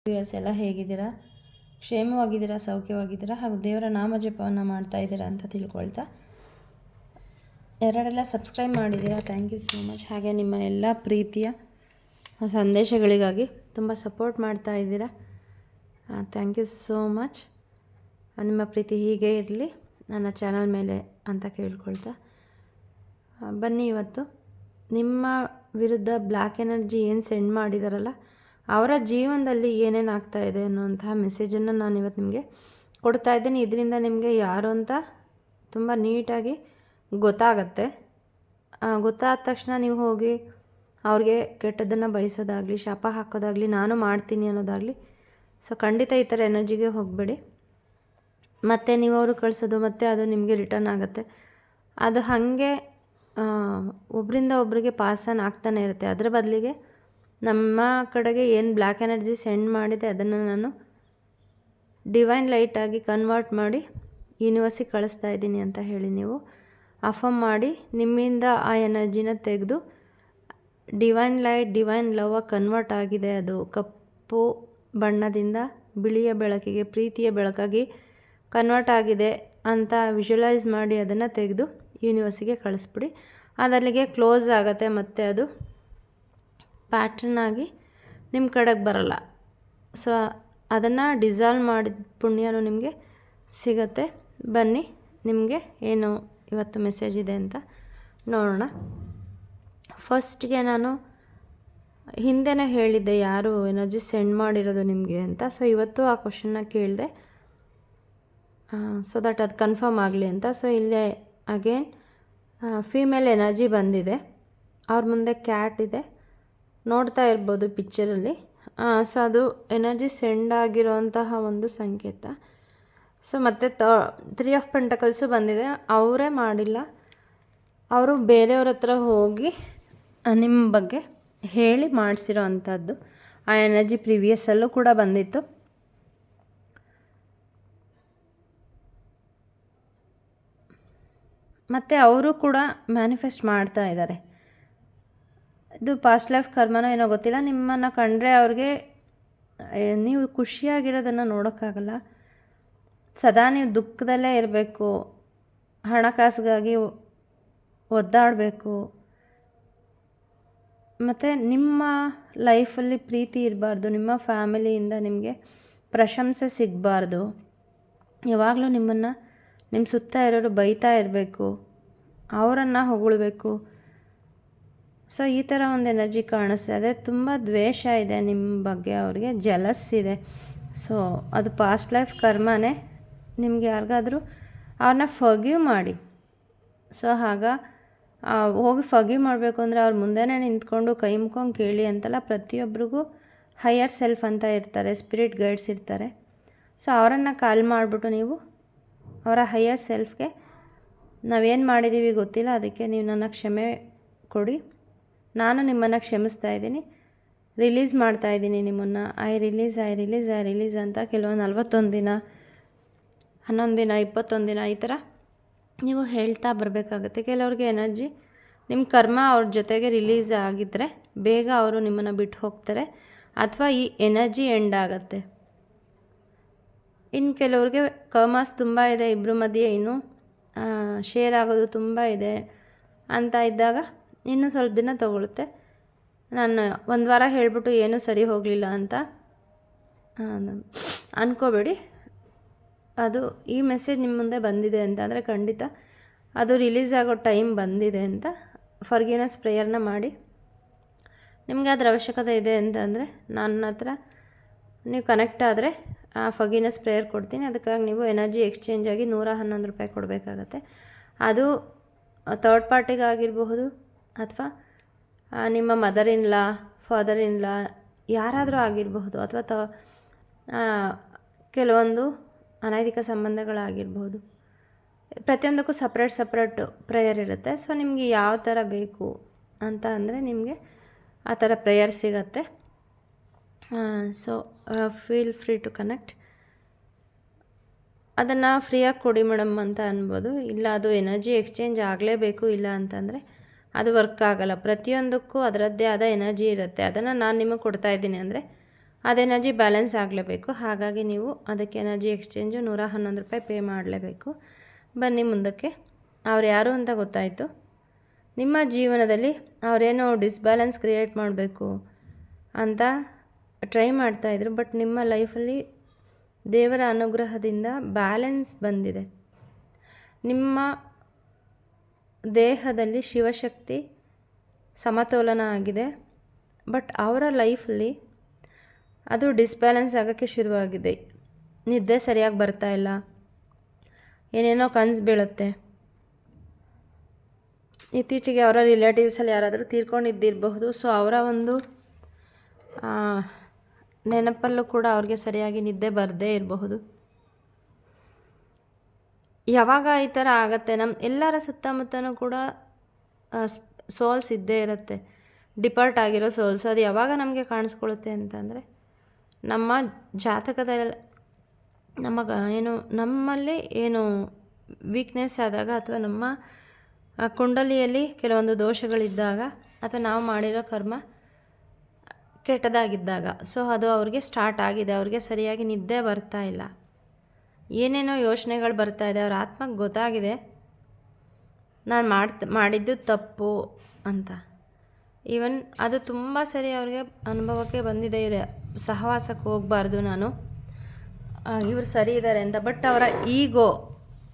Viewers ಎಲ್ಲ ಹೇಗಿದ್ದೀರಾ? ಕ್ಷೇಮವಾಗಿದ್ದೀರಾ? ಸೌಖ್ಯವಾಗಿದ್ದೀರಾ? ಹಾಗೂ ದೇವರ ನಾಮ ಜಪವನ್ನು ಮಾಡ್ತಾ ಇದ್ದೀರಾ ಅಂತ ತಿಳ್ಕೊಳ್ತಾ, ಯಾರೆಲ್ಲ ಸಬ್ಸ್ಕ್ರೈಬ್ ಮಾಡಿದ್ದೀರಾ ಥ್ಯಾಂಕ್ ಯು ಸೋ ಮಚ್. ಹಾಗೆ ನಿಮ್ಮ ಎಲ್ಲ ಪ್ರೀತಿಯ ಸಂದೇಶಗಳಿಗಾಗಿ ತುಂಬ ಸಪೋರ್ಟ್ ಮಾಡ್ತಾ ಇದ್ದೀರಾ, ಥ್ಯಾಂಕ್ ಯು ಸೋ ಮಚ್. ನಿಮ್ಮ ಪ್ರೀತಿ ಹೀಗೆ ಇರಲಿ ನನ್ನ ಚಾನಲ್ ಮೇಲೆ ಅಂತ ಕೇಳ್ಕೊಳ್ತಾ, ಬನ್ನಿ ಇವತ್ತು ನಿಮ್ಮ ವಿರುದ್ಧ ಬ್ಲ್ಯಾಕ್ ಎನರ್ಜಿ ಏನು ಸೆಂಡ್ ಮಾಡಿದಾರಲ್ಲ ಅವರ ಜೀವನದಲ್ಲಿ ಏನೇನು ಆಗ್ತಾ ಇದೆ ಅನ್ನುವಂತಹ ಮೆಸೇಜನ್ನು ನಾನು ಇವತ್ತು ನಿಮಗೆ ಕೊಡ್ತಾ ಇದ್ದೀನಿ. ಇದರಿಂದ ನಿಮಗೆ ಯಾರು ಅಂತ ತುಂಬ ನೀಟಾಗಿ ಗೊತ್ತಾಗತ್ತೆ. ಗೊತ್ತಾದ ತಕ್ಷಣ ನೀವು ಹೋಗಿ ಅವ್ರಿಗೆ ಕೆಟ್ಟದ್ದನ್ನು ಬಯಸೋದಾಗಲಿ, ಶಾಪ ಹಾಕೋದಾಗಲಿ, ನಾನು ಮಾಡ್ತೀನಿ ಅನ್ನೋದಾಗಲಿ, ಸೊ ಖಂಡಿತ ಈ ಥರ ಎನರ್ಜಿಗೆ ಹೋಗಬೇಡಿ. ಮತ್ತು ನೀವು ಅವರು ಕಳಿಸೋದು ಮತ್ತು ಅದು ನಿಮಗೆ ರಿಟರ್ನ್ ಆಗುತ್ತೆ. ಅದು ಹಾಗೆ ಒಬ್ಬರಿಂದ ಒಬ್ಬರಿಗೆ ಪಾಸನ್ ಆಗ್ತಾನೆ ಇರುತ್ತೆ. ಅದರ ಬದಲಿಗೆ ನಮ್ಮ ಕಡೆಗೆ ಏನು ಬ್ಲ್ಯಾಕ್ ಎನರ್ಜಿ ಸೆಂಡ್ ಮಾಡಿದೆ ಅದನ್ನು ನಾನು ಡಿವೈನ್ ಲೈಟಾಗಿ ಕನ್ವರ್ಟ್ ಮಾಡಿ ಯೂನಿವರ್ಸಿಗೆ ಕಳಿಸ್ತಾ ಇದ್ದೀನಿ ಅಂತ ಹೇಳಿ ನೀವು ಅಫರ್ಮ್ ಮಾಡಿ ನಿಮ್ಮಿಂದ ಆ ಎನರ್ಜಿನ ತೆಗೆದು divine light, divine love convert ಆಗಿದೆ. ಅದು ಕಪ್ಪು ಬಣ್ಣದಿಂದ ಬಿಳಿಯ ಬೆಳಕಿಗೆ, ಪ್ರೀತಿಯ ಬೆಳಕಾಗಿ ಕನ್ವರ್ಟ್ ಆಗಿದೆ ಅಂತ ವಿಜುವಲೈಸ್ ಮಾಡಿ ಅದನ್ನು ತೆಗೆದು ಯೂನಿವರ್ಸಿಗೆ ಕಳಿಸ್ಬಿಡಿ. ಅದಲ್ಲಿಗೆ ಕ್ಲೋಸ್ ಆಗುತ್ತೆ ಮತ್ತು ಅದು ಪ್ಯಾಟ್ರನ್ ಆಗಿ ನಿಮ್ಮ ಕಡೆಗೆ ಬರಲ್ಲ. ಸೊ ಅದನ್ನು ಡಿಸಾಲ್ವ್ ಮಾಡಿದ ಪುಣ್ಯನೂ ನಿಮಗೆ ಸಿಗತ್ತೆ. ಬನ್ನಿ ನಿಮಗೆ ಏನು ಇವತ್ತು ಮೆಸೇಜ್ ಇದೆ ಅಂತ ನೋಡೋಣ. ಫಸ್ಟ್ಗೆ ನಾನು ಹಿಂದೆನೇ ಹೇಳಿದ್ದೆ ಯಾರು ಎನರ್ಜಿ ಸೆಂಡ್ ಮಾಡಿರೋದು ನಿಮಗೆ ಅಂತ. ಸೊ ಇವತ್ತು ಆ ಕ್ವಶನ್ನ ಕೇಳಿದೆ, ಸೊ ದಟ್ ಅದು ಕನ್ಫರ್ಮ್ ಆಗಲಿ ಅಂತ. ಸೊ ಇಲ್ಲೇ ಅಗೇನ್ ಫೀಮೇಲ್ ಎನರ್ಜಿ ಬಂದಿದೆ. ಅವ್ರ ಮುಂದೆ ಕ್ಯಾಟ್ ಇದೆ, ನೋಡ್ತಾ ಇರ್ಬೋದು ಪಿಕ್ಚರಲ್ಲಿ. ಸೊ ಅದು ಎನರ್ಜಿ ಸೆಂಡ್ ಆಗಿರೋಂತಹ ಒಂದು ಸಂಕೇತ. ಸೊ ಮತ್ತು 3 ಆಫ್ ಪೆಂಟಕಲ್ಸು ಬಂದಿದೆ. ಅವರೇ ಮಾಡಿಲ್ಲ, ಅವರು ಬೇರೆಯವ್ರ ಹತ್ರ ಹೋಗಿ ನಿಮ್ಮ ಬಗ್ಗೆ ಹೇಳಿ ಮಾಡಿಸಿರೋ ಅಂಥದ್ದು. ಆ ಎನರ್ಜಿ ಪ್ರಿವಿಯಸ್ಸಲ್ಲೂ ಕೂಡ ಬಂದಿತ್ತು. ಮತ್ತು ಅವರು ಕೂಡ ಮ್ಯಾನಿಫೆಸ್ಟ್ ಮಾಡ್ತಾ ಇದ್ದಾರೆ. ಇದು ಪಾಸ್ಟ್ ಲೈಫ್ ಕರ್ಮನೋ ಏನೋ ಗೊತ್ತಿಲ್ಲ. ನಿಮ್ಮನ್ನು ಕಂಡ್ರೆ ಅವ್ರಿಗೆ ನೀವು ಖುಷಿಯಾಗಿರೋದನ್ನು ನೋಡೋಕ್ಕಾಗಲ್ಲ. ಸದಾ ನೀವು ದುಃಖದಲ್ಲೇ ಇರಬೇಕು, ಹಣಕಾಸಿಗಾಗಿ ಒದ್ದಾಡಬೇಕು, ಮತ್ತು ನಿಮ್ಮ ಲೈಫಲ್ಲಿ ಪ್ರೀತಿ ಇರಬಾರ್ದು, ನಿಮ್ಮ ಫ್ಯಾಮಿಲಿಯಿಂದ ನಿಮಗೆ ಪ್ರಶಂಸೆ ಸಿಗಬಾರ್ದು. ಯಾವಾಗಲೂ ನಿಮ್ಮನ್ನು ನಿಮ್ಮ ಸುತ್ತ ಇರೋರು ಬೈತಾ ಇರಬೇಕು, ಅವರನ್ನು ಹೊಗಳ್ಬೇಕು. ಸೊ ಈ ಥರ ಒಂದು ಎನರ್ಜಿ ಕಾಣಿಸ್ತಾ ಇದೆ. ತುಂಬ ದ್ವೇಷ ಇದೆ ನಿಮ್ಮ ಬಗ್ಗೆ, ಅವ್ರಿಗೆ ಜಲಸ್ ಇದೆ. ಸೊ ಅದು ಪಾಸ್ಟ್ ಲೈಫ್ ಕರ್ಮನೇ. ನಿಮ್ಗೆ ಯಾರಿಗಾದರೂ ಅವ್ರನ್ನ ಫರ್ಗಿವ್ ಮಾಡಿ. ಸೊ ಹೋಗಿ ಫರ್ಗಿವ್ ಮಾಡಬೇಕು ಅಂದರೆ ಅವ್ರ ಮುಂದೆನೇ ನಿಂತ್ಕೊಂಡು ಕೈ ಮುಕ್ಕೊಂಡು ಕೇಳಿ ಅಂತಲ್ಲ. ಪ್ರತಿಯೊಬ್ಬರಿಗೂ ಹೈಯರ್ ಸೆಲ್ಫ್ ಅಂತ ಇರ್ತಾರೆ, ಸ್ಪಿರಿಟ್ ಗೈಡ್ಸ್ ಇರ್ತಾರೆ. ಸೊ ಅವರನ್ನು ಕಾಲ್ ಮಾಡಿಬಿಟ್ಟು ನೀವು ಅವರ ಹೈಯರ್ ಸೆಲ್ಫ್ಗೆ ನಾವೇನು ಮಾಡಿದ್ದೀವಿ ಗೊತ್ತಿಲ್ಲ, ಅದಕ್ಕೆ ನೀವು ನನ್ನ ಕ್ಷಮೆ ಕೊಡಿ, ನಾನು ನಿಮ್ಮನ್ನು ಕ್ಷಮಿಸ್ತಾ ಇದ್ದೀನಿ, ರಿಲೀಸ್ ಮಾಡ್ತಾ ಇದ್ದೀನಿ ನಿಮ್ಮನ್ನು, ಐ ರಿಲೀಸ್ ಅಂತ ಕೆಲವೊಂದು 41 ದಿನ, 11 ದಿನ, 21 ದಿನ ಈ ಥರ ನೀವು ಹೇಳ್ತಾ ಬರಬೇಕಾಗುತ್ತೆ. ಕೆಲವ್ರಿಗೆ ಎನರ್ಜಿ ನಿಮ್ಮ ಕರ್ಮ ಅವ್ರ ಜೊತೆಗೆ ರಿಲೀಸ್ ಆಗಿದ್ದರೆ ಬೇಗ ಅವರು ನಿಮ್ಮನ್ನು ಬಿಟ್ಟು ಹೋಗ್ತಾರೆ, ಅಥವಾ ಈ ಎನರ್ಜಿ ಎಂಡ್ ಆಗುತ್ತೆ. ಇನ್ನು ಕೆಲವ್ರಿಗೆ ಕರ್ಮಾಸ್ ತುಂಬ ಇದೆ, ಇಬ್ಬರ ಮಧ್ಯೆ ಇನ್ನೂ ಶೇರ್ ಆಗೋದು ತುಂಬ ಇದೆ ಅಂತ ಇದ್ದಾಗ ಇನ್ನೂ ಸ್ವಲ್ಪ ದಿನ ತಗೊಳುತ್ತೆ. ನಾನು 1 ವಾರ ಹೇಳಿಬಿಟ್ಟು ಏನೂ ಸರಿ ಹೋಗಲಿಲ್ಲ ಅಂತ ಅಂದ್ಕೋಬೇಡಿ. ಅದು ಈ ಮೆಸೇಜ್ ನಿಮ್ಮ ಮುಂದೆ ಬಂದಿದೆ ಅಂತಂದರೆ ಖಂಡಿತ ಅದು ರಿಲೀಸ್ ಆಗೋ ಟೈಮ್ ಬಂದಿದೆ ಅಂತ ಫರ್ಗಿವ್ನೆಸ್ ಪ್ರೇಯರ್ನ ಮಾಡಿ. ನಿಮಗೆ ಅದರ ಅವಶ್ಯಕತೆ ಇದೆ ಅಂತಂದರೆ ನನ್ನ ಹತ್ರ ನೀವು ಕನೆಕ್ಟ್ ಆದರೆ ಆ ಫರ್ಗಿವ್ನೆಸ್ ಪ್ರೇಯರ್ ಕೊಡ್ತೀನಿ. ಅದಕ್ಕಾಗಿ ನೀವು ಎನರ್ಜಿ ಎಕ್ಸ್ಚೇಂಜ್ ಆಗಿ 111 ರೂಪಾಯಿ ಕೊಡಬೇಕಾಗತ್ತೆ. ಅದು ಥರ್ಡ್ ಪಾರ್ಟಿಗಾಗಿರಬಹುದು, ಅಥವಾ ನಿಮ್ಮ mother in law, father in ಲಾ ಯಾರಾದರೂ ಆಗಿರಬಹುದು, ಅಥವಾ ಕೆಲವೊಂದು ಅನೈತಿಕ ಸಂಬಂಧಗಳಾಗಿರ್ಬೋದು. ಪ್ರತಿಯೊಂದಕ್ಕೂ ಸಪ್ರೇಟ್ ಪ್ರೇಯರ್ ಇರುತ್ತೆ. ಸೊ ನಿಮಗೆ ಯಾವ ಥರ ಬೇಕು ಅಂತ ಅಂದರೆ ನಿಮಗೆ ಆ ಥರ ಪ್ರೇಯರ್ ಸಿಗತ್ತೆ. So feel free to connect. ಅದನ್ನು ಫ್ರೀಯಾಗಿ ಕೊಡಿ ಮೇಡಮ್ ಅಂತ ಅನ್ಬೋದು. ಇಲ್ಲ ಅದು ಎನರ್ಜಿ ಎಕ್ಸ್ಚೇಂಜ್ ಆಗಲೇಬೇಕು, ಇಲ್ಲ ಅಂತಂದರೆ ಅದು ವರ್ಕ್ ಆಗಲ್ಲ. ಪ್ರತಿಯೊಂದಕ್ಕೂ ಅದರದ್ದೇ ಆದ ಎನರ್ಜಿ ಇರುತ್ತೆ. ಅದನ್ನು ನಾನು ನಿಮಗೆ ಕೊಡ್ತಾಯಿದ್ದೀನಿ ಅಂದರೆ ಅದು ಎನರ್ಜಿ ಬ್ಯಾಲೆನ್ಸ್ ಆಗಲೇಬೇಕು. ಹಾಗಾಗಿ ನೀವು ಅದಕ್ಕೆ ಎನರ್ಜಿ ಎಕ್ಸ್ಚೇಂಜು ₹111 ಪೇ ಮಾಡಲೇಬೇಕು. ಬನ್ನಿ ಮುಂದಕ್ಕೆ. ಅವ್ರು ಯಾರು ಅಂತ ಗೊತ್ತಾಯಿತು. ನಿಮ್ಮ ಜೀವನದಲ್ಲಿ ಅವರೇನೋ ಡಿಸ್ಬ್ಯಾಲೆನ್ಸ್ ಕ್ರಿಯೇಟ್ ಮಾಡಬೇಕು ಅಂತ ಟ್ರೈ ಮಾಡ್ತಾಯಿದ್ರು. ಬಟ್ ನಿಮ್ಮ ಲೈಫಲ್ಲಿ ದೇವರ ಅನುಗ್ರಹದಿಂದ ಬ್ಯಾಲೆನ್ಸ್ ಬಂದಿದೆ. ನಿಮ್ಮ ದೇಹದಲ್ಲಿ ಶಿವಶಕ್ತಿ ಸಮತೋಲನ ಆಗಿದೆ. ಬಟ್ ಅವರ ಲೈಫಲ್ಲಿ ಅದು ಡಿಸ್ಬ್ಯಾಲೆನ್ಸ್ ಆಗೋಕ್ಕೆ ಶುರುವಾಗಿದೆ. ನಿದ್ದೆ ಸರಿಯಾಗಿ ಬರ್ತಾಯಿಲ್ಲ, ಏನೇನೋ ಕನಸು ಬೀಳುತ್ತೆ. ಇತ್ತೀಚೆಗೆ ಅವರ ರಿಲೇಟಿವ್ಸಲ್ಲಿ ಯಾರಾದರೂ ತೀರ್ಕೊಂಡಿದ್ದಿರಬಹುದು. ಸೊ ಅವರ ಒಂದು ನೆನಪಲ್ಲೂ ಕೂಡ ಅವ್ರಿಗೆ ಸರಿಯಾಗಿ ನಿದ್ದೆ ಬರದೇ ಇರಬಹುದು. ಯಾವಾಗ ಈ ಥರ ಆಗುತ್ತೆ, ನಮ್ಮ ಎಲ್ಲರ ಸುತ್ತಮುತ್ತನೂ ಕೂಡ ಸೋಲ್ಸ್ ಇದ್ದೇ ಇರುತ್ತೆ, ಡಿಪಾರ್ಟ್ ಆಗಿರೋ ಸೋಲ್ಸು. ಅದು ಯಾವಾಗ ನಮಗೆ ಕಾಣಿಸ್ಕೊಳ್ಳುತ್ತೆ ಅಂತಂದರೆ ನಮ್ಮ ಜಾತಕದಲ್ಲಿ ನಮ್ಮಲ್ಲಿ ಏನು ವೀಕ್ನೆಸ್ ಆದಾಗ, ಅಥವಾ ನಮ್ಮ ಕುಂಡಲಿಯಲ್ಲಿ ಕೆಲವೊಂದು ದೋಷಗಳಿದ್ದಾಗ, ಅಥವಾ ನಾವು ಮಾಡಿರೋ ಕರ್ಮ ಕೆಟ್ಟದಾಗಿದ್ದಾಗ. ಸೊ ಅದು ಅವ್ರಿಗೆ ಸ್ಟಾರ್ಟ್ ಆಗಿದೆ. ಅವ್ರಿಗೆ ಸರಿಯಾಗಿ ನಿದ್ದೆ ಬರ್ತಾ ಇಲ್ಲ, ಏನೇನೋ ಯೋಚನೆಗಳು ಬರ್ತಾ ಇದೆ. ಅವ್ರ ಆತ್ಮಕ್ಕೆ ಗೊತ್ತಾಗಿದೆ ನಾನು ಮಾಡಿದ್ದು ತಪ್ಪು ಅಂತ. ಈವನ್ ಅದು ತುಂಬ ಸರಿ ಅವ್ರಿಗೆ ಅನುಭವಕ್ಕೆ ಬಂದಿದೆ, ಇವ್ರ ಸಹವಾಸಕ್ಕೆ ಹೋಗಬಾರ್ದು ನಾನು, ಇವ್ರು ಸರಿ ಇದ್ದಾರೆ ಅಂತ. ಬಟ್ ಅವರ ಈಗೋ,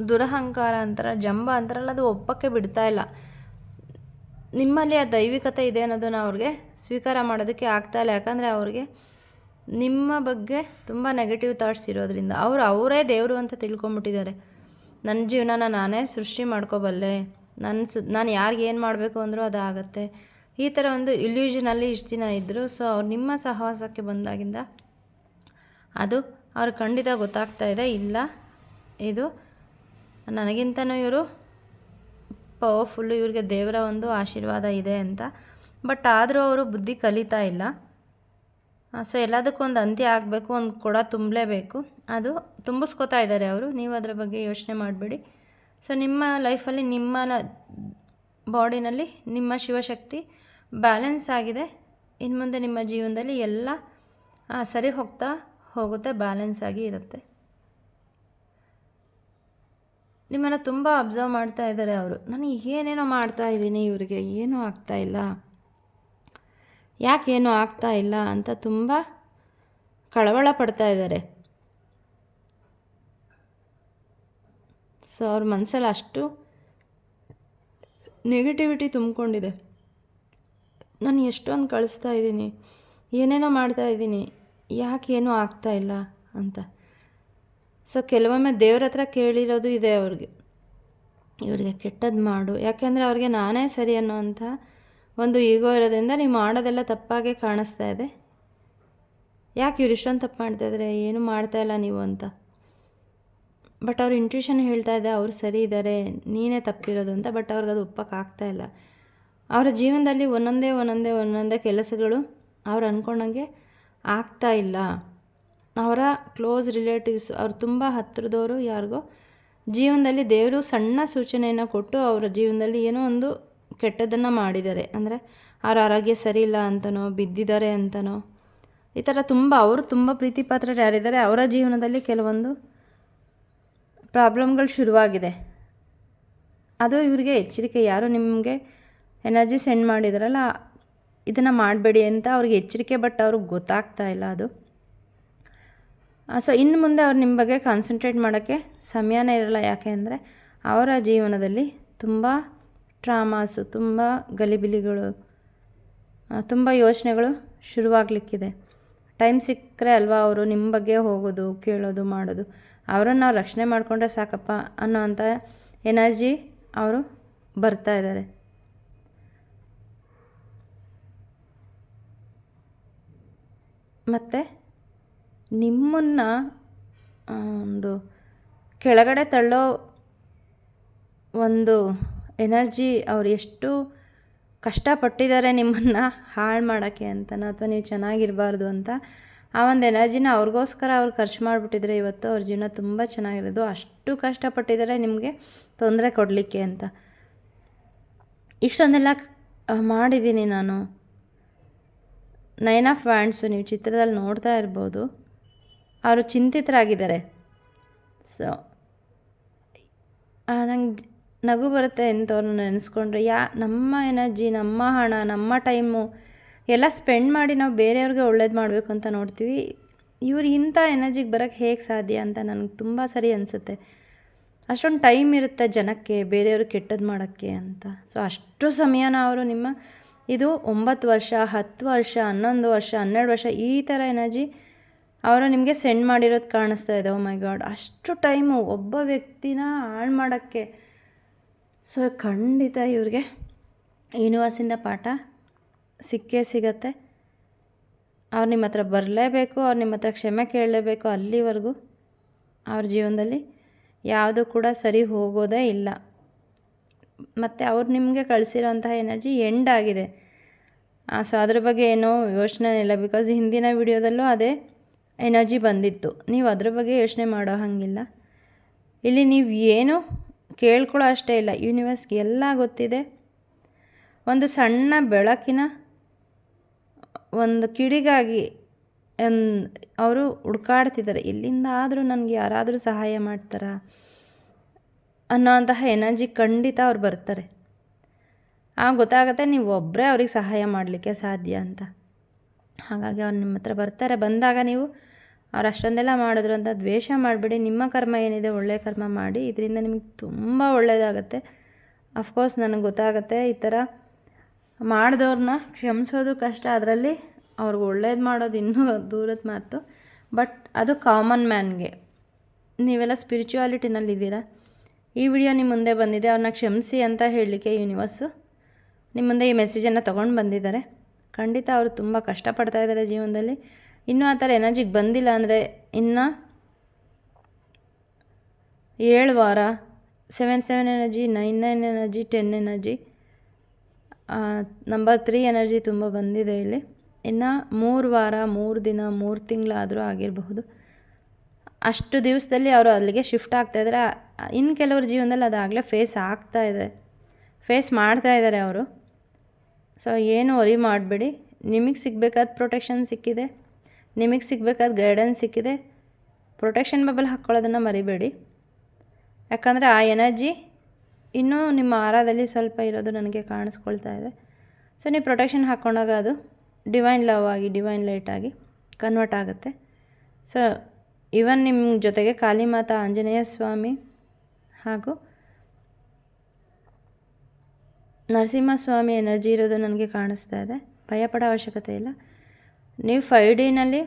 ದುರಹಂಕಾರ ಅಂತಾರ, ಜಂಬ ಅಂತಾರಲ್ಲ, ಅದು ಒಪ್ಪಕ್ಕೆ ಬಿಡ್ತಾ ಇಲ್ಲ. ನಿಮ್ಮಲ್ಲಿ ಆ ದೈವಿಕತೆ ಇದೆ ಅನ್ನೋದನ್ನು ಅವ್ರಿಗೆ ಸ್ವೀಕಾರ ಮಾಡೋದಕ್ಕೆ ಆಗ್ತಾಯಿಲ್ಲ. ಯಾಕಂದರೆ ಅವ್ರಿಗೆ ನಿಮ್ಮ ಬಗ್ಗೆ ತುಂಬ ನೆಗೆಟಿವ್ ಥಾಟ್ಸ್ ಇರೋದ್ರಿಂದ ಅವರೇ ದೇವರು ಅಂತ ತಿಳ್ಕೊಂಬಿಟ್ಟಿದ್ದಾರೆ. ನನ್ನ ಜೀವನನ ನಾನೇ ಸೃಷ್ಟಿ ಮಾಡ್ಕೋಬಲ್ಲೆ, ನಾನು ಯಾರಿಗೆ ಏನು ಮಾಡಬೇಕು ಅಂದರೂ ಅದಾಗತ್ತೆ, ಈ ಥರ ಒಂದು ಇಲ್ಯೂಷನಲ್ಲಿ ಇಷ್ಟು ದಿನ ಇದ್ದರು. ಸೊ ಅವ್ರು ನಿಮ್ಮ ಸಹವಾಸಕ್ಕೆ ಬಂದಾಗಿಂದ ಅದು ಅವ್ರಿಗೆ ಖಂಡಿತ ಗೊತ್ತಾಗ್ತಾ ಇದೆ, ಇಲ್ಲ ಇದು ನನಗಿಂತನೂ ಇವರು ಪವರ್ಫುಲ್ಲು, ಇವ್ರಿಗೆ ದೇವರ ಒಂದು ಆಶೀರ್ವಾದ ಇದೆ ಅಂತ. ಬಟ್ ಆದರೂ ಅವರು ಬುದ್ಧಿ ಕಲಿತಾ ಇಲ್ಲ. ಸೊ ಎಲ್ಲದಕ್ಕೂ ಒಂದು ಅಂತ್ಯ ಆಗಬೇಕು, ಒಂದು ಕೊಡ ತುಂಬಲೇಬೇಕು, ಅದು ತುಂಬಿಸ್ಕೋತಾ ಇದ್ದಾರೆ ಅವರು. ನೀವು ಅದರ ಬಗ್ಗೆ ಯೋಚನೆ ಮಾಡಬೇಡಿ. ಸೊ ನಿಮ್ಮ ಲೈಫಲ್ಲಿ, ನಿಮ್ಮ ಬಾಡಿನಲ್ಲಿ ನಿಮ್ಮ ಶಿವಶಕ್ತಿ ಬ್ಯಾಲೆನ್ಸ್ ಆಗಿದೆ. ಇನ್ನು ಮುಂದೆ ನಿಮ್ಮ ಜೀವನದಲ್ಲಿ ಎಲ್ಲ ಸರಿ ಹೋಗುತ್ತೆ, ಬ್ಯಾಲೆನ್ಸ್ ಆಗಿ ಇರುತ್ತೆ. ನಿಮ್ಮನ್ನು ತುಂಬ ಅಬ್ಸರ್ವ್ ಮಾಡ್ತಾ ಇದ್ದಾರೆ ಅವರು. ನಾನು ಏನೇನೋ ಮಾಡ್ತಾ ಇದ್ದೀನಿ, ಇವರಿಗೆ ಏನೂ ಆಗ್ತಾಯಿಲ್ಲ, ಯಾಕೇನೂ ಆಗ್ತಾ ಇಲ್ಲ ಅಂತ ತುಂಬ ಕಳವಳ ಪಡ್ತಾ ಇದ್ದಾರೆ. ಸೊ ಅವ್ರ ಮನಸ್ಸಲ್ಲಿ ಅಷ್ಟು ನೆಗೆಟಿವಿಟಿ ತುಂಬಿಕೊಂಡಿದೆ. ನಾನು ಎಷ್ಟೊಂದು ಕಳಿಸ್ತಾ ಇದ್ದೀನಿ, ಏನೇನೋ ಮಾಡ್ತಾ ಇದ್ದೀನಿ, ಯಾಕೇನೂ ಆಗ್ತಾ ಇಲ್ಲ ಅಂತ. ಸೊ ಕೆಲವೊಮ್ಮೆ ದೇವ್ರ ಹತ್ರ ಕೇಳಿರೋದು ಇದೆ ಇವ್ರಿಗೆ ಕೆಟ್ಟದ್ದು ಮಾಡು, ಯಾಕೆಂದರೆ ಅವ್ರಿಗೆ ನಾನೇ ಸರಿ ಅನ್ನೋವಂಥ ಒಂದು ಈಗೋ ಇರೋದ್ರಿಂದ ನೀವು ಮಾಡೋದೆಲ್ಲ ತಪ್ಪಾಗೆ ಕಾಣಿಸ್ತಾ ಇದೆ. ಯಾಕೆ ಇವ್ರು ಇಷ್ಟೊಂದು ತಪ್ಪು ಮಾಡ್ತಾಯಿದ್ದಾರೆ, ಏನೂ ಮಾಡ್ತಾಯಿಲ್ಲ ನೀವು ಅಂತ. ಬಟ್ ಅವ್ರ ಇಂಟ್ಯೂಷನ್ ಹೇಳ್ತಾ ಇದೆ ಅವ್ರು ಸರಿ ಇದ್ದಾರೆ, ನೀನೇ ತಪ್ಪಿರೋದು ಅಂತ. ಬಟ್ ಅವ್ರಿಗೆ ಅದು ಒಪ್ಪಕ್ಕಾಗ್ತಾಯಿಲ್ಲ. ಅವರ ಜೀವನದಲ್ಲಿ ಒಂದೊಂದೇ ಕೆಲಸಗಳು ಅವ್ರು ಅಂದ್ಕೊಂಡಂಗೆ ಆಗ್ತಾಯಿಲ್ಲ. ಅವರ ಕ್ಲೋಸ್ ರಿಲೇಟಿವ್ಸ್, ಅವ್ರು ತುಂಬ ಹತ್ತಿರದವರು ಯಾರಿಗೋ ಜೀವನದಲ್ಲಿ ದೇವರು ಸಣ್ಣ ಸೂಚನೆಯನ್ನು ಕೊಟ್ಟು ಅವರ ಜೀವನದಲ್ಲಿ ಏನೋ ಒಂದು ಕೆಟ್ಟದ್ದನ್ನು ಮಾಡಿದ್ದಾರೆ. ಅಂದರೆ ಅವ್ರ ಆರೋಗ್ಯ ಸರಿ ಇಲ್ಲ ಅಂತನೋ, ಬಿದ್ದಿದ್ದಾರೆ ಅಂತನೋ, ಈ ಥರ ಅವರು ತುಂಬ ಪ್ರೀತಿ ಪಾತ್ರರು ಯಾರಿದ್ದಾರೆ ಅವರ ಜೀವನದಲ್ಲಿ ಕೆಲವೊಂದು ಪ್ರಾಬ್ಲಮ್ಗಳು ಶುರುವಾಗಿದೆ. ಅದು ಇವರಿಗೆ ಎಚ್ಚರಿಕೆ. ಯಾರು ನಿಮಗೆ ಎನರ್ಜಿ ಸೆಂಡ್ ಮಾಡಿದಾರಲ್ಲ, ಇದನ್ನು ಮಾಡಬೇಡಿ ಅಂತ ಅವ್ರಿಗೆ ಎಚ್ಚರಿಕೆ. ಬಟ್ ಅವ್ರಿಗೆ ಗೊತ್ತಾಗ್ತಾ ಇಲ್ಲ ಅದು. ಸೊ ಇನ್ನು ಮುಂದೆ ಅವ್ರು ನಿಮ್ಮ ಬಗ್ಗೆ ಕಾನ್ಸಂಟ್ರೇಟ್ ಮಾಡೋಕ್ಕೆ ಸಮಯನೇ ಇರಲ್ಲ. ಯಾಕೆ ಅಂದರೆ ಅವರ ಜೀವನದಲ್ಲಿ ತುಂಬ ಟ್ರಾಮಾಸು, ತುಂಬ ಗಲಿಬಿಲಿಗಳು, ತುಂಬ ಯೋಚನೆಗಳು ಶುರುವಾಗಲಿಕ್ಕಿದೆ. ಟೈಮ್ ಸಿಕ್ಕರೆ ಅಲ್ವಾ ಅವರು ನಿಮ್ಮ ಬಗ್ಗೆ ಹೋಗೋದು, ಕೇಳೋದು, ಮಾಡೋದು. ಅವರನ್ನು ನಾವು ರಕ್ಷಣೆ ಮಾಡಿಕೊಂಡ್ರೆ ಸಾಕಪ್ಪ ಅನ್ನೋವಂಥ ಎನರ್ಜಿ ಅವರು ಬರ್ತಾ ಇದ್ದಾರೆ. ಮತ್ತು ನಿಮ್ಮನ್ನು ಒಂದು ಕೆಳಗಡೆ ತಳ್ಳೋ ಒಂದು ಎನರ್ಜಿ, ಅವ್ರು ಎಷ್ಟು ಕಷ್ಟಪಟ್ಟಿದ್ದಾರೆ ನಿಮ್ಮನ್ನು ಹಾಳು ಮಾಡೋಕ್ಕೆ ಅಂತನೋ, ಅಥವಾ ನೀವು ಚೆನ್ನಾಗಿರಬಾರ್ದು ಅಂತ, ಆ ಒಂದು ಎನರ್ಜಿನ ಅವ್ರಿಗೋಸ್ಕರ ಅವ್ರು ಖರ್ಚು ಮಾಡಿಬಿಟ್ಟಿದ್ರೆ ಇವತ್ತು ಅವ್ರ ಜೀವನ ತುಂಬ ಚೆನ್ನಾಗಿರೋದು. ಅಷ್ಟು ಕಷ್ಟಪಟ್ಟಿದ್ದಾರೆ ನಿಮಗೆ ತೊಂದರೆ ಕೊಡಲಿಕ್ಕೆ ಅಂತ. ಇಷ್ಟೊಂದೆಲ್ಲ ಮಾಡಿದ್ದೀನಿ ನೈನ್ ಆಫ್ ವ್ಯಾಂಡ್ಸು ನೀವು ಚಿತ್ರದಲ್ಲಿ ನೋಡ್ತಾ ಇರ್ಬೋದು. ಅವರು ಚಿಂತಿತರಾಗಿದ್ದಾರೆ. ಸೊ ನಂಗೆ ನಗು ಬರುತ್ತೆ ಇಂಥವ್ರನ್ನ ನೆನೆಸ್ಕೊಂಡ್ರೆ. ನಮ್ಮ ಎನರ್ಜಿ, ನಮ್ಮ ಹಣ, ನಮ್ಮ ಟೈಮು ಎಲ್ಲ ಸ್ಪೆಂಡ್ ಮಾಡಿ ನಾವು ಬೇರೆಯವ್ರಿಗೆ ಒಳ್ಳೇದು ಮಾಡಬೇಕು ಅಂತ ನೋಡ್ತೀವಿ. ಇವ್ರು ಇಂಥ ಎನರ್ಜಿಗೆ ಬರೋಕ್ಕೆ ಹೇಗೆ ಸಾಧ್ಯ ಅಂತ ನನಗೆ ತುಂಬ ಸರಿ ಅನಿಸುತ್ತೆ. ಅಷ್ಟೊಂದು ಟೈಮ್ ಇರುತ್ತೆ ಜನಕ್ಕೆ ಬೇರೆಯವ್ರಿಗೆ ಕೆಟ್ಟದ್ದು ಮಾಡೋಕ್ಕೆ ಅಂತ. ಸೊ ಅಷ್ಟು ಸಮಯನ ಅವರು ಇದು 9 ವರ್ಷ, 10 ವರ್ಷ, 11 ವರ್ಷ, 12 ವರ್ಷ ಈ ಥರ ಎನರ್ಜಿ ಅವರು ನಿಮಗೆ ಸೆಂಡ್ ಮಾಡಿರೋದು ಕಾಣಿಸ್ತಾ ಇದೆ. ಓ ಮೈ ಗಾಡ್, ಅಷ್ಟು ಟೈಮು ಒಬ್ಬ ವ್ಯಕ್ತಿನ ಹಾಳು ಮಾಡೋಕ್ಕೆ. ಸೊ ಖಂಡಿತ ಇವ್ರಿಗೆ ಯೂನಿವರ್ಸಿಂದ ಪಾಠ ಸಿಕ್ಕೇ ಸಿಗತ್ತೆ. ಅವ್ರು ನಿಮ್ಮ ಹತ್ರ ಬರಲೇಬೇಕು, ಅವ್ರು ನಿಮ್ಮ ಹತ್ರ ಕ್ಷಮೆ ಕೇಳಲೇಬೇಕು. ಅಲ್ಲಿವರೆಗೂ ಅವ್ರ ಜೀವನದಲ್ಲಿ ಯಾವುದೂ ಕೂಡ ಸರಿ ಹೋಗೋದೇ ಇಲ್ಲ. ಮತ್ತು ಅವ್ರು ನಿಮಗೆ ಕಳಿಸಿರೋಂತಹ ಎನರ್ಜಿ ಎಂಡ್ ಆಗಿದೆ. ಸೊ ಅದ್ರ ಬಗ್ಗೆ ಏನೋ ಯೋಚನೆ ಇಲ್ಲ. ಬಿಕಾಸ್ ಹಿಂದಿನ ವಿಡಿಯೋದಲ್ಲೂ ಅದೇ ಎನರ್ಜಿ ಬಂದಿತ್ತು. ನೀವು ಅದ್ರ ಬಗ್ಗೆ ಯೋಚನೆ ಮಾಡೋ ಹಾಗಿಲ್ಲ. ಇಲ್ಲಿ ನೀವು ಏನು ಕೇಳ್ಕೊಳ್ಳೋ ಅಷ್ಟೇ ಇಲ್ಲ. ಯೂನಿವರ್ಸ್ಗೆ ಎಲ್ಲ ಗೊತ್ತಿದೆ. ಒಂದು ಸಣ್ಣ ಬೆಳಕಿನ ಒಂದು ಕಿಡಿಗಾಗಿ ಅವರು ಹುಡ್ಕಾಡ್ತಿದ್ದಾರೆ. ಎಲ್ಲಿಂದ ಆದರೂ ನನಗೆ ಯಾರಾದರೂ ಸಹಾಯ ಮಾಡ್ತಾರಾ ಅನ್ನೋಂತಹ ಎನರ್ಜಿ ಖಂಡಿತ ಅವ್ರು ಬರ್ತಾರೆ. ಗೊತ್ತಾಗುತ್ತೆ ನೀವು ಒಬ್ಬರೇ ಅವ್ರಿಗೆ ಸಹಾಯ ಮಾಡಲಿಕ್ಕೆ ಸಾಧ್ಯ ಅಂತ. ಹಾಗಾಗಿ ಅವ್ರು ನಿಮ್ಮ ಹತ್ರ ಬರ್ತಾರೆ. ಬಂದಾಗ ನೀವು ಅವ್ರು ಅಷ್ಟೊಂದೆಲ್ಲ ಮಾಡಿದ್ರು ಅಂತ ದ್ವೇಷ ಮಾಡಬೇಡಿ. ನಿಮ್ಮ ಕರ್ಮ ಏನಿದೆ ಒಳ್ಳೆಯ ಕರ್ಮ ಮಾಡಿ. ಇದರಿಂದ ನಿಮಗೆ ತುಂಬ ಒಳ್ಳೆಯದಾಗತ್ತೆ. ಅಫ್ಕೋರ್ಸ್ ನನಗೆ ಗೊತ್ತಾಗುತ್ತೆ ಈ ಥರ ಮಾಡಿದವ್ರನ್ನ ಕ್ಷಮಿಸೋದು ಕಷ್ಟ, ಅದರಲ್ಲಿ ಅವ್ರಿಗೆ ಒಳ್ಳೇದು ಮಾಡೋದು ಇನ್ನೂ ದೂರದ ಮಾತು. ಬಟ್ ಅದು ಕಾಮನ್ ಮ್ಯಾನ್ಗೆ. ನೀವೆಲ್ಲ ಸ್ಪಿರಿಚುವಾಲಿಟಿನಲ್ಲಿದ್ದೀರಾ. ಈ ವಿಡಿಯೋ ನಿಮ್ಮ ಮುಂದೆ ಬಂದಿದೆ. ಅವ್ರನ್ನ ಕ್ಷಮಿಸಿ ಅಂತ ಹೇಳಲಿಕ್ಕೆ ಯೂನಿವರ್ಸು ನಿಮ್ಮ ಮುಂದೆ ಈ ಮೆಸೇಜನ್ನು ತೊಗೊಂಡು ಬಂದಿದ್ದಾರೆ. ಖಂಡಿತ ಅವರು ತುಂಬ ಕಷ್ಟಪಡ್ತಾ ಇದ್ದಾರೆ ಜೀವನದಲ್ಲಿ. ಇನ್ನೂ ಆ ಥರ ಎನರ್ಜಿಗೆ ಬಂದಿಲ್ಲ ಅಂದರೆ ಇನ್ನು 7 ವಾರ 7 energy, 9 energy, 10 energy, number 3 energy ತುಂಬ ಬಂದಿದೆ ಇಲ್ಲಿ. ಇನ್ನು 3 ವಾರ, 3 ದಿನ, 3 ತಿಂಗಳಾದರೂ ಆಗಿರಬಹುದು. ಅಷ್ಟು ದಿವಸದಲ್ಲಿ ಅವರು ಅಲ್ಲಿಗೆ ಶಿಫ್ಟ್ ಆಗ್ತಾಯಿದ್ದಾರೆ. ಇನ್ನು ಕೆಲವ್ರ ಜೀವನದಲ್ಲಿ ಅದಾಗಲೇ ಫೇಸ್ ಮಾಡ್ತಾ ಇದ್ದಾರೆ ಅವರು. ಸೊ ಏನು ವರಿ ಮಾಡಬೇಡಿ. ನಿಮಗೆ ಸಿಗಬೇಕಾದ ಪ್ರೊಟೆಕ್ಷನ್ ಸಿಕ್ಕಿದೆ, ನಿಮಗೆ ಸಿಗಬೇಕಾದ ಗೈಡೆನ್ಸ್ ಸಿಕ್ಕಿದೆ. ಪ್ರೊಟೆಕ್ಷನ್ ಬಬಲ್ ಹಾಕ್ಕೊಳ್ಳೋದನ್ನು ಮರಿಬೇಡಿ. ಯಾಕಂದರೆ ಆ ಎನರ್ಜಿ ಇನ್ನೂ ನಿಮ್ಮ ಆರಾದಲ್ಲಿ ಸ್ವಲ್ಪ ಇರೋದು ನನಗೆ ಕಾಣಿಸ್ಕೊಳ್ತಾ ಇದೆ. ಸೊ ನೀವು ಪ್ರೊಟೆಕ್ಷನ್ ಹಾಕ್ಕೊಂಡಾಗ ಅದು ಡಿವೈನ್ ಲವ್ ಆಗಿ, ಡಿವೈನ್ ಲೈಟ್ ಆಗಿ ಕನ್ವರ್ಟ್ ಆಗುತ್ತೆ. ಸೊ ಇವನ್ ನಿಮ್ಮ ಜೊತೆಗೆ ಕಾಳಿಮಾತಾ, ಆಂಜನೇಯ ಸ್ವಾಮಿ ಹಾಗೂ ನರಸಿಂಹಸ್ವಾಮಿ ಎನರ್ಜಿ ಇರೋದು ನನಗೆ ಕಾಣಿಸ್ತಾ ಇದೆ. ಭಯಪಡೋ ಅವಶ್ಯಕತೆ ಇಲ್ಲ. ನೀವು 5Dನಲ್ಲಿ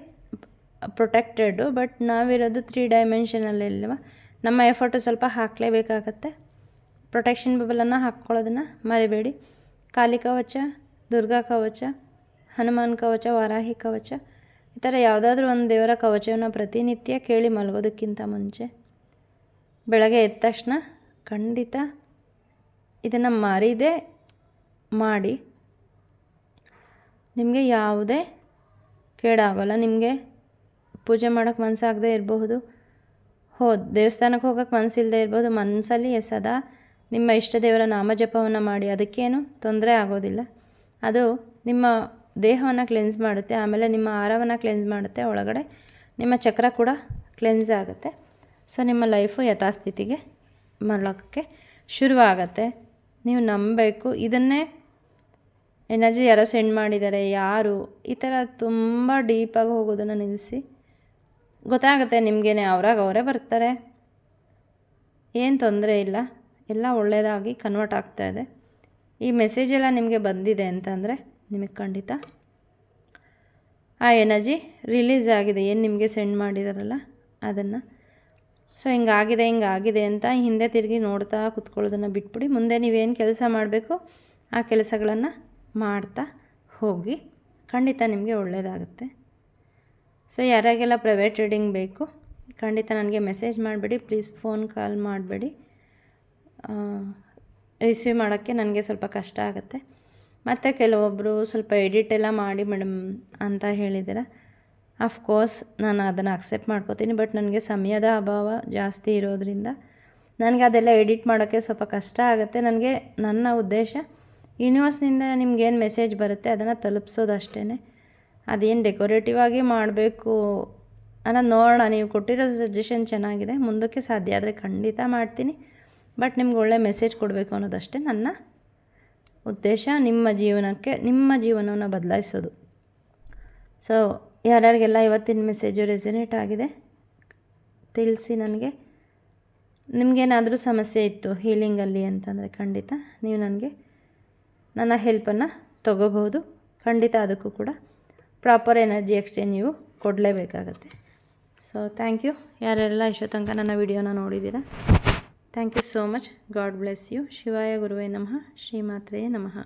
ಪ್ರೊಟೆಕ್ಟೆಡು, ಬಟ್ ನಾವಿರೋದು 3 ಡೈಮೆನ್ಷನಲ್ಲಿ ಅಲ್ವ. ನಮ್ಮ ಎಫರ್ಟು ಸ್ವಲ್ಪ ಹಾಕಲೇಬೇಕಾಗತ್ತೆ. ಪ್ರೊಟೆಕ್ಷನ್ ಬಬಲನ್ನು ಹಾಕ್ಕೊಳ್ಳೋದನ್ನು ಮರಿಬೇಡಿ. ಕಾಳಿ ಕವಚ, ದುರ್ಗಾ ಕವಚ, ಹನುಮಾನ್ ಕವಚ, ವಾರಾಹಿ ಕವಚ, ಈ ಥರ ಯಾವುದಾದ್ರೂ ಒಂದು ದೇವರ ಕವಚವನ್ನು ಪ್ರತಿನಿತ್ಯ ಕೇಳಿ ಮಲಗೋದಕ್ಕಿಂತ ಮುಂಚೆ ಬೆಳಗ್ಗೆ ಎದ್ದ ತಕ್ಷಣ ಖಂಡಿತ ಇದನ್ನು ಮರೀದೆ ಮಾಡಿ. ನಿಮಗೆ ಯಾವುದೇ ಕೇಡಾಗೋಲ್ಲ. ನಿಮಗೆ ಪೂಜೆ ಮಾಡೋಕ್ಕೆ ಮನಸ್ಸಾಗದೇ ಇರಬಹುದು, ದೇವಸ್ಥಾನಕ್ಕೆ ಹೋಗೋಕ್ಕೆ ಮನಸ್ಸಿಲ್ಲದೆ ಇರ್ಬೋದು. ಮನಸ್ಸಲ್ಲಿ ಸದಾ ನಿಮ್ಮ ಇಷ್ಟ ದೇವರ ನಾಮಜಪವನ್ನು ಮಾಡಿ. ಅದಕ್ಕೇನು ತೊಂದರೆ ಆಗೋದಿಲ್ಲ. ಅದು ನಿಮ್ಮ ದೇಹವನ್ನು ಕ್ಲೆನ್ಸ್ ಮಾಡುತ್ತೆ. ಆಮೇಲೆ ನಿಮ್ಮ ಆಹಾರವನ್ನು ಕ್ಲೆನ್ಸ್ ಮಾಡುತ್ತೆ. ಒಳಗಡೆ ನಿಮ್ಮ ಚಕ್ರ ಕೂಡ ಕ್ಲೆನ್ಸ್ ಆಗುತ್ತೆ. ಸೊ ನಿಮ್ಮ ಲೈಫು ಯಥಾಸ್ಥಿತಿಗೆ ಮರಳೋಕ್ಕೆ ಶುರುವಾಗತ್ತೆ. ನೀವು ನಂಬಬೇಕು. ಇದನ್ನೇ ಎನರ್ಜಿ ಯಾರೋ ಸೆಂಡ್ ಮಾಡಿದ್ದಾರೆ, ಯಾರು, ಈ ಥರ ತುಂಬ ಡೀಪಾಗಿ ಹೋಗೋದನ್ನು ನಿಲ್ಲಿಸಿ. ಗೊತ್ತಾಗುತ್ತೆ ನಿಮಗೇನೆ, ಅವರೇ ಬರ್ತಾರೆ. ಏನು ತೊಂದರೆ ಇಲ್ಲ, ಎಲ್ಲ ಒಳ್ಳೆಯದಾಗಿ ಕನ್ವರ್ಟ್ ಆಗ್ತಾಯಿದೆ. ಈ ಮೆಸೇಜೆಲ್ಲ ನಿಮಗೆ ಬಂದಿದೆ ಅಂತಂದರೆ ನಿಮಗೆ ಖಂಡಿತ ಆ ಎನರ್ಜಿ ರಿಲೀಸ್ ಆಗಿದೆ. ಏನು ನಿಮಗೆ ಸೆಂಡ್ ಮಾಡಿದಾರಲ್ಲ ಅದನ್ನು. ಸೊ ಹಿಂಗಾಗಿದೆ ಅಂತ ಹಿಂದೆ ತಿರುಗಿ ನೋಡ್ತಾ ಕೂತ್ಕೊಳ್ಳೋದನ್ನು ಬಿಟ್ಬಿಡಿ. ಮುಂದೆ ನೀವೇನು ಕೆಲಸ ಮಾಡಬೇಕು ಆ ಕೆಲಸಗಳನ್ನು ಮಾಡ್ತಾ ಹೋಗಿ. ಖಂಡಿತ ನಿಮಗೆ ಒಳ್ಳೆಯದಾಗುತ್ತೆ. ಸೊ ಯಾರಿಗೆಲ್ಲ ಪ್ರೈವೇಟ್ ರೀಡಿಂಗ್ ಬೇಕು ಖಂಡಿತ ನನಗೆ ಮೆಸೇಜ್ ಮಾಡಬೇಡಿ. ಪ್ಲೀಸ್ ಫೋನ್ ಕಾಲ್ ಮಾಡಬೇಡಿ. ರಿಸೀವ್ ಮಾಡೋಕ್ಕೆ ನನಗೆ ಸ್ವಲ್ಪ ಕಷ್ಟ ಆಗುತ್ತೆ. ಮತ್ತು ಕೆಲವೊಬ್ಬರು ಸ್ವಲ್ಪ ಎಡಿಟ್ ಎಲ್ಲ ಮಾಡಿ ಮೇಡಮ್ ಅಂತ ಹೇಳಿದ್ದೀರ. ಅಫ್ಕೋರ್ಸ್ ನಾನು ಅದನ್ನು ಅಕ್ಸೆಪ್ಟ್ ಮಾಡ್ಕೋತೀನಿ. ಬಟ್ ನನಗೆ ಸಮಯದ ಅಭಾವ ಜಾಸ್ತಿ ಇರೋದ್ರಿಂದ ನನಗೆ ಅದೆಲ್ಲ ಎಡಿಟ್ ಮಾಡೋಕ್ಕೆ ಸ್ವಲ್ಪ ಕಷ್ಟ ಆಗುತ್ತೆ. ನನಗೆ ನನ್ನ ಉದ್ದೇಶ ಯೂನಿವರ್ಸ್ನಿಂದ ನಿಮ್ಗೇನು ಮೆಸೇಜ್ ಬರುತ್ತೆ ಅದನ್ನು ತಲುಪಿಸೋದು ಅಷ್ಟೇ. ಅದೇನು ಡೆಕೋರೇಟಿವ್ ಆಗಿ ಮಾಡಬೇಕು ಅನ್ನೋದು ನೋಡೋಣ. ನೀವು ಕೊಟ್ಟಿರೋ ಸಜೆಷನ್ ಚೆನ್ನಾಗಿದೆ, ಮುಂದಕ್ಕೆ ಸಾಧ್ಯ ಆದರೆ ಖಂಡಿತ ಮಾಡ್ತೀನಿ. ಬಟ್ ನಿಮ್ಗೆ ಒಳ್ಳೆ ಮೆಸೇಜ್ ಕೊಡಬೇಕು ಅನ್ನೋದಷ್ಟೇ ನನ್ನ ಉದ್ದೇಶ, ನಿಮ್ಮ ಜೀವನವನ್ನು ಬದಲಾಯಿಸೋದು. ಸೊ ಯಾರ್ಯಾರಿಗೆಲ್ಲ ಇವತ್ತಿನ ಮೆಸೇಜು ರೆಸನೇಟ್ ಆಗಿದೆ ತಿಳಿಸಿ ನನಗೆ. ನಿಮಗೇನಾದರೂ ಸಮಸ್ಯೆ ಇತ್ತು ಹೀಲಿಂಗಲ್ಲಿ ಅಂತಂದರೆ ಖಂಡಿತ ನೀವು ನನಗೆ ನನ್ನ ಹೆಲ್ಪನ್ನು ತೊಗೋಬಹುದು. ಖಂಡಿತ ಅದಕ್ಕೂ ಕೂಡ ಪ್ರಾಪರ್ ಎನರ್ಜಿ ಎಕ್ಸ್ಚೇಂಜ್ ನೀವು ಕೊಡಲೇಬೇಕಾಗತ್ತೆ. ಸೊ ಥ್ಯಾಂಕ್ ಯು ಯಾರೆಲ್ಲ ಇಷ್ಟೋ ತನಕ ನನ್ನ ವಿಡಿಯೋನ ನೋಡಿದ್ದೀರಾ. Thank you so much. God bless you. ಶಿವಾಯ ಗುರುವೇ ನಮಃ. ಶ್ರೀಮಾತ್ರೆಯೇ ನಮಃ.